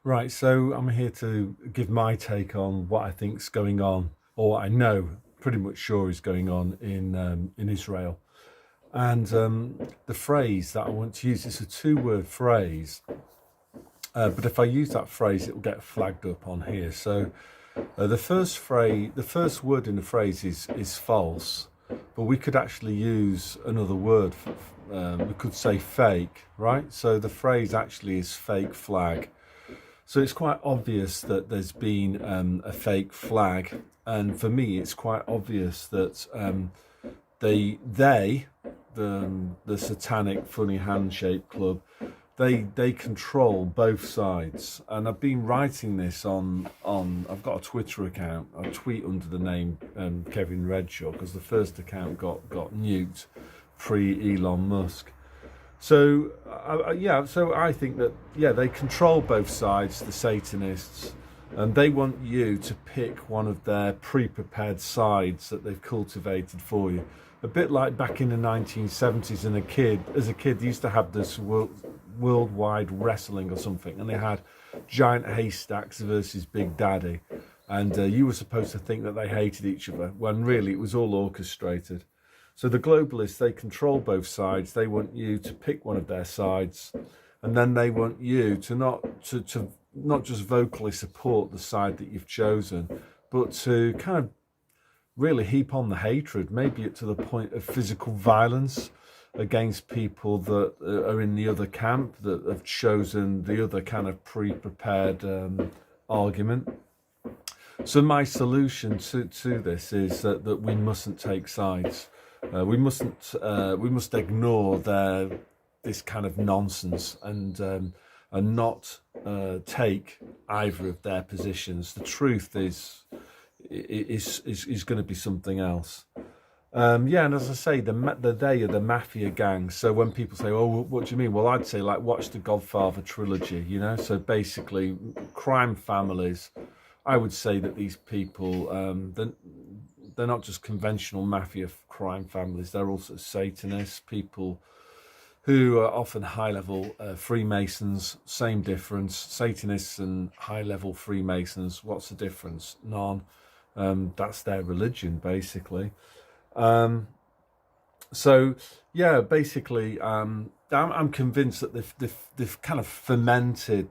Right, so I'm here to give my take on what I think's going on, or what I know, pretty much sure is going on in Israel. And the phrase that I want to use is a two-word phrase, but if I use that phrase, it will get flagged up on here. So the first word in the phrase is false, but we could actually use another word. We could say fake, right? So the phrase actually is fake flag. So it's quite obvious that there's been a fake flag, and for me, it's quite obvious that they the Satanic Funny Handshake Club, they control both sides. And I've been writing this on I've got a Twitter account. I tweet under the name Kevin Redshaw because the first account got nuked pre Elon Musk. So so I think that they control both sides, the Satanists, and they want you to pick one of their pre-prepared sides that they've cultivated for you. A bit like back in the 1970s, and as a kid, they used to have this worldwide wrestling or something, and they had Giant Haystacks versus Big Daddy, and you were supposed to think that they hated each other when really it was all orchestrated. So the globalists, they control both sides. They want you to pick one of their sides, and then they want you to not just vocally support the side that you've chosen, but to kind of really heap on the hatred, maybe to the point of physical violence against people that are in the other camp, that have chosen the other kind of pre-prepared argument. So my solution to this is that we mustn't take sides. We must ignore this kind of nonsense and not take either of their positions. The truth is going to be something else. And as I say, they are the mafia gang. So when people say, "Oh, what do you mean?" Well, I'd say like watch the Godfather trilogy. So basically, crime families. I would say that these people, they're not just conventional mafia crime families. They're also Satanists, people who are often high-level Freemasons. Same difference. Satanists and high-level Freemasons. What's the difference? None. That's their religion, basically. Basically, I'm convinced that they've kind of fermented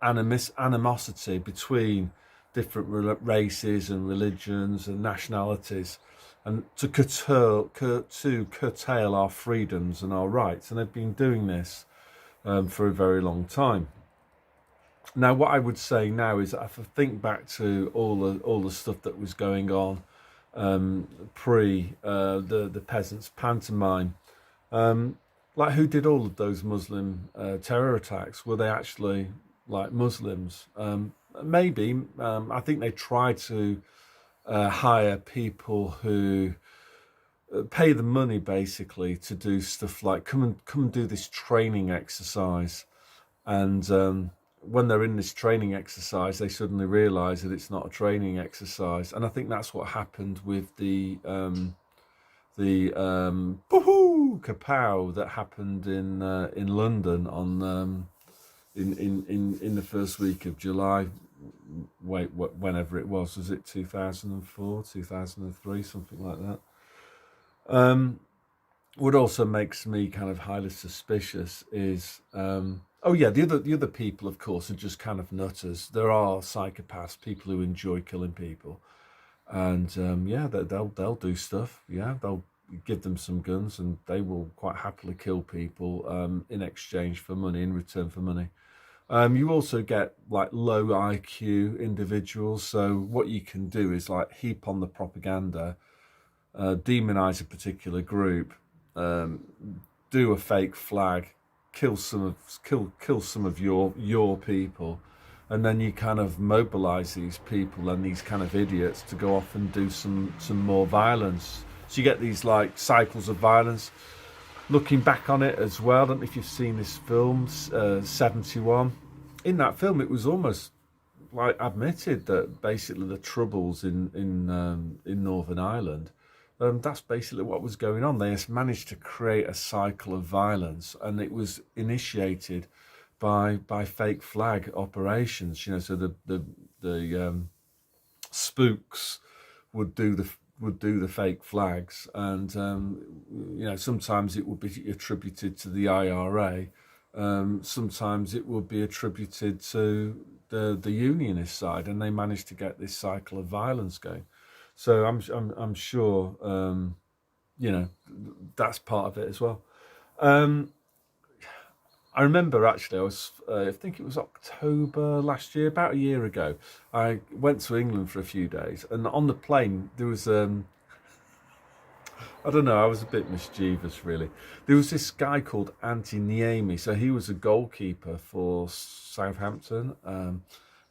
animosity between different races and religions and nationalities, and to curtail our freedoms and our rights. And they've been doing this for a very long time. Now, what I would say now is that if I think back to all the stuff that was going on pre the peasants' pantomime, like who did all of those Muslim terror attacks? Were they actually like Muslims? Maybe. I think they tried to hire people who pay the money basically to do stuff like come and do this training exercise, and when they're in this training exercise, they suddenly realise that it's not a training exercise. And I think that's what happened with the boohoo kapow that happened in London on in the first week of July. Whenever it was it 2004, 2003, something like that. What also makes me kind of highly suspicious is the other people, of course, are just kind of nutters. There are psychopaths, people who enjoy killing people, and they'll do stuff. They'll give them some guns, and they will quite happily kill people in exchange for money, in return for money. You also get like low IQ individuals. So what you can do is like heap on the propaganda, demonize a particular group, do a fake flag, kill some of your people, and then you kind of mobilize these people and these kind of idiots to go off and do some more violence. So you get these like cycles of violence. Looking back on it as well, I don't know if you've seen this film, 71. In that film, it was almost like admitted that basically the troubles in Northern Ireland, that's basically what was going on. They managed to create a cycle of violence, and it was initiated by fake flag operations. So the spooks would do the fake flags, and sometimes it would be attributed to the IRA. Sometimes it would be attributed to the unionist side, and they managed to get this cycle of violence going. So I'm sure that's part of it as well. I remember actually, I think it was October last year, about a year ago. I went to England for a few days, and on the plane there was I don't know, I was a bit mischievous really. There was this guy called Antti Niemi, so he was a goalkeeper for Southampton, and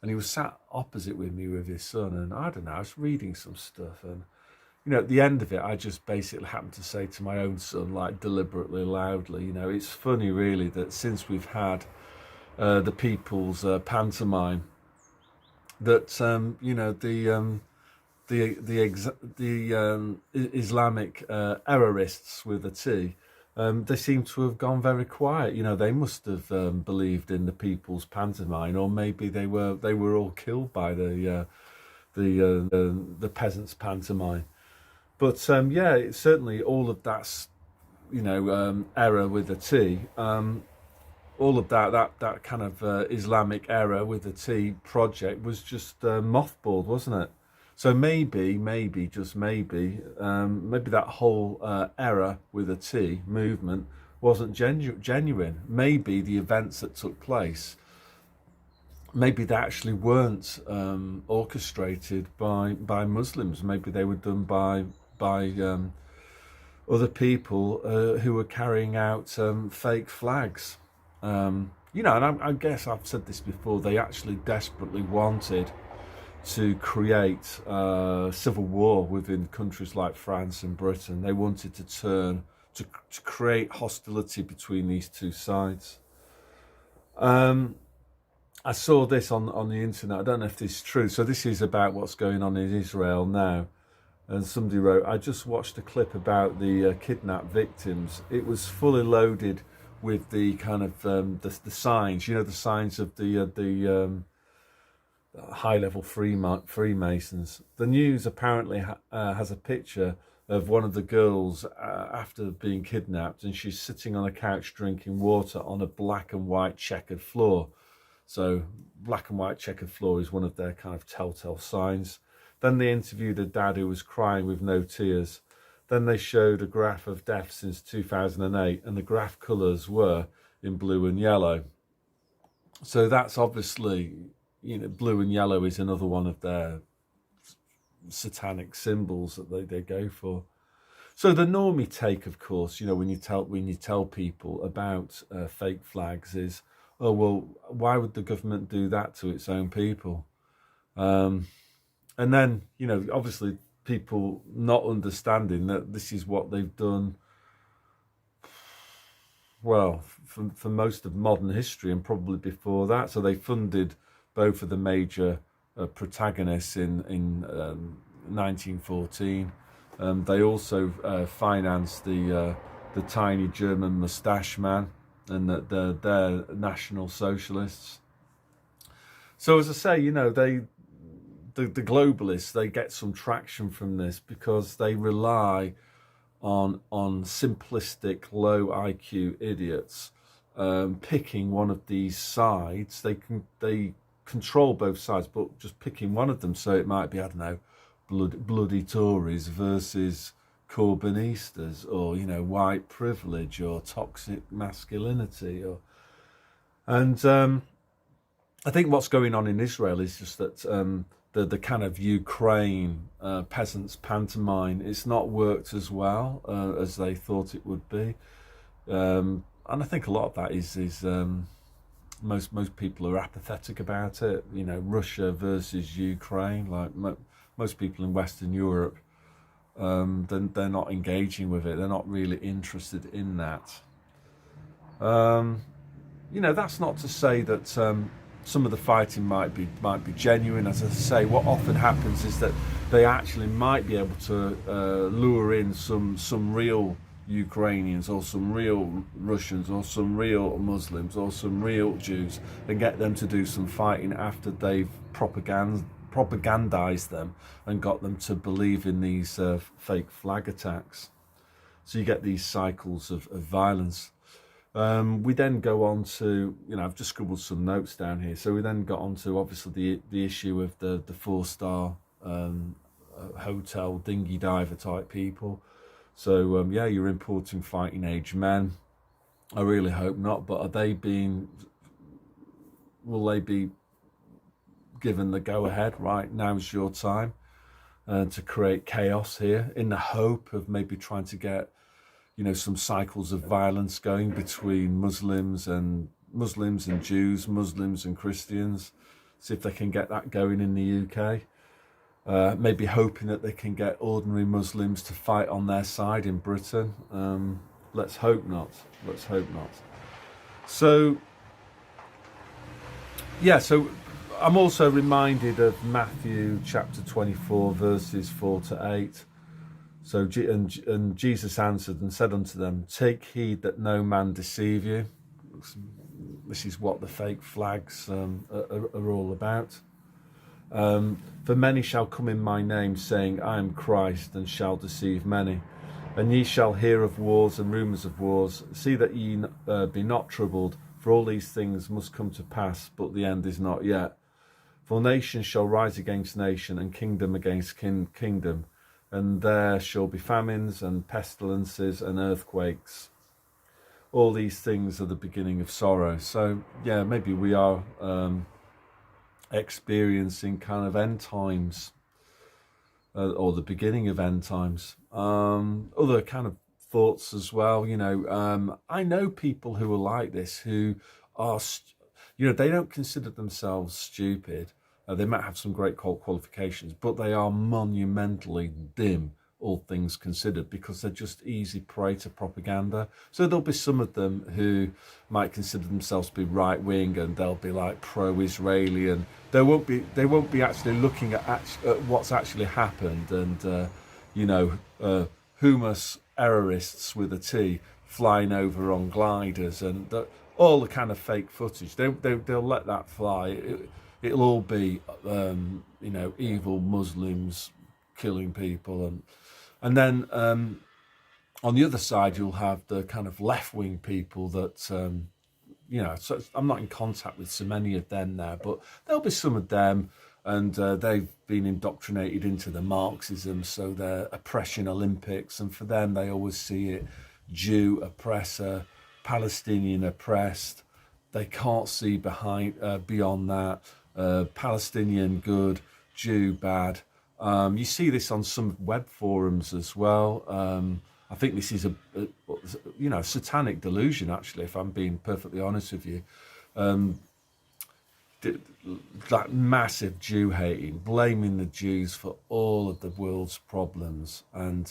he was sat opposite with me with his son, and I don't know, I was reading some stuff, and at the end of it, I just basically happened to say to my own son, like deliberately loudly, it's funny really that since we've had the People's Pantomime, that the Islamic errorists with a T, they seem to have gone very quiet. They must have believed in the People's Pantomime, or maybe they were all killed by the peasants' pantomime. But certainly all of that's error with a T. All of that kind of Islamic error with a T project was just mothballed, wasn't it? So maybe just maybe that whole error with a T movement wasn't genuine. Maybe the events that took place, maybe they actually weren't orchestrated by Muslims. Maybe they were done by other people who were carrying out fake flags. And I guess I've said this before, they actually desperately wanted to create civil war within countries like France and Britain. They wanted to create hostility between these two sides. I saw this on the internet. I don't know if this is true. So this is about what's going on in Israel now. And somebody wrote, I just watched a clip about the kidnapped victims. It was fully loaded with the kind of the signs, the signs of the high-level Freemasons. The news apparently has a picture of one of the girls after being kidnapped, and she's sitting on a couch drinking water on a black and white checkered floor. So black and white checkered floor is one of their kind of telltale signs. Then they interviewed a dad who was crying with no tears. Then they showed a graph of deaths since 2008, and the graph colours were in blue and yellow. So that's obviously, blue and yellow is another one of their satanic symbols that they go for. So the normie take, of course, when you tell people about fake flags is, oh well, why would the government do that to its own people? And then, obviously people not understanding that this is what they've done, well, for most of modern history and probably before that. So they funded both of the major protagonists in 1914. They also financed the tiny German moustache man, and that they're National Socialists. So as I say, the globalists, they get some traction from this because they rely on simplistic, low IQ idiots picking one of these sides. They control both sides, but just picking one of them. So it might be, I don't know, bloody Tories versus Corbynistas, or white privilege, or toxic masculinity, and I think what's going on in Israel is just that the kind of Ukraine peasants pantomime, it's not worked as well as they thought it would be, and I think a lot of that is most people are apathetic about it. Russia versus Ukraine, like most people in Western Europe, then they're not engaging with it. They're not really interested in that. That's not to say that some of the fighting might be genuine. As I say, what often happens is that they actually might be able to lure in some real Ukrainians or some real Russians or some real Muslims or some real Jews, and get them to do some fighting after they've propagandized them and got them to believe in these fake flag attacks. So you get these cycles of violence. We then go on to, I've just scribbled some notes down here. So we then got on to obviously the issue of the 4-star hotel dinghy diver type people. So you're importing fighting age men. I really hope not, but will they be given the go ahead? Right, now's your time to create chaos here, in the hope of maybe trying to get some cycles of violence going between Muslims and Jews, Muslims and Christians. See if they can get that going in the UK. Maybe hoping that they can get ordinary Muslims to fight on their side in Britain. Let's hope not. Let's hope not. So, so I'm also reminded of Matthew chapter 24, verses 4-8. So, and Jesus answered and said unto them, take heed that no man deceive you. This is what the fake flags are all about. For many shall come in my name, saying, I am Christ, and shall deceive many. And ye shall hear of wars and rumours of wars. See that ye be not troubled, for all these things must come to pass, but the end is not yet. For nation shall rise against nation, and kingdom against kingdom. And there shall be famines and pestilences and earthquakes. All these things are the beginning of sorrow. So, maybe we are experiencing kind of end times, or the beginning of end times. Other kind of thoughts as well. I know people who are like this, who are, they don't consider themselves stupid. They might have some great qualifications, but they are monumentally dim, all things considered, because they're just easy prey to propaganda. So there'll be some of them who might consider themselves to be right wing, and they'll be like pro-Israeli, and they won't be actually looking at what's actually happened, and Hamas terrorists with a T flying over on gliders, and all the kind of fake footage. They'll let that fly. It'll all be evil Muslims killing people, and then on the other side you'll have the kind of left-wing people that so I'm not in contact with so many of them now, but there'll be some of them, and they've been indoctrinated into the Marxism, so they're oppression Olympics, and for them they always see it Jew oppressor, Palestinian oppressed. They can't see beyond that. Palestinian good, Jew bad. You see this on some web forums as well. I think this is a satanic delusion, actually, if I'm being perfectly honest with you. That massive Jew hating, blaming the Jews for all of the world's problems, and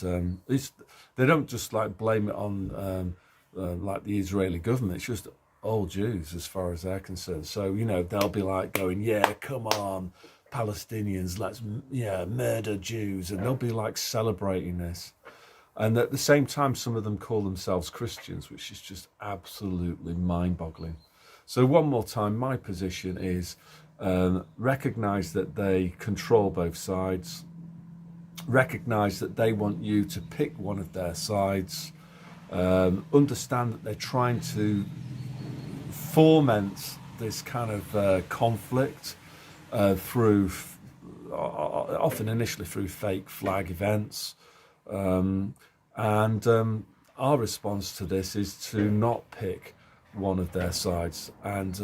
they don't just blame it on like the Israeli government. It's just all Jews as far as they're concerned. So they'll be going, come on, Palestinians, let's murder Jews, and they'll be celebrating this. And at the same time, some of them call themselves Christians, which is just absolutely mind-boggling. So one more time, my position is recognise that they control both sides, recognise that they want you to pick one of their sides, understand that they're trying to foment this kind of conflict through, often initially through fake flag events. Our response to this is to not pick one of their sides, and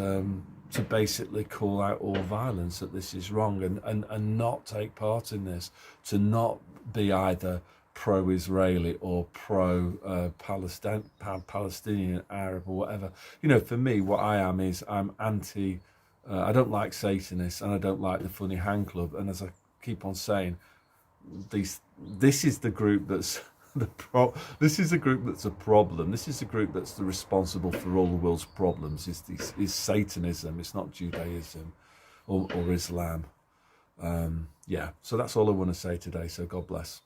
to basically call out all violence, that this is wrong, and not take part in this, to not be either pro-Israeli or pro-Palestinian, Arab, or whatever. For me, what I am is I'm anti. I don't like Satanists, and I don't like the Funny Hand Club. And as I keep on saying, this is the group that's this is the group that's a problem. This is the group that's responsible for all the world's problems. Is Satanism? It's not Judaism or Islam. So that's all I want to say today. So God bless.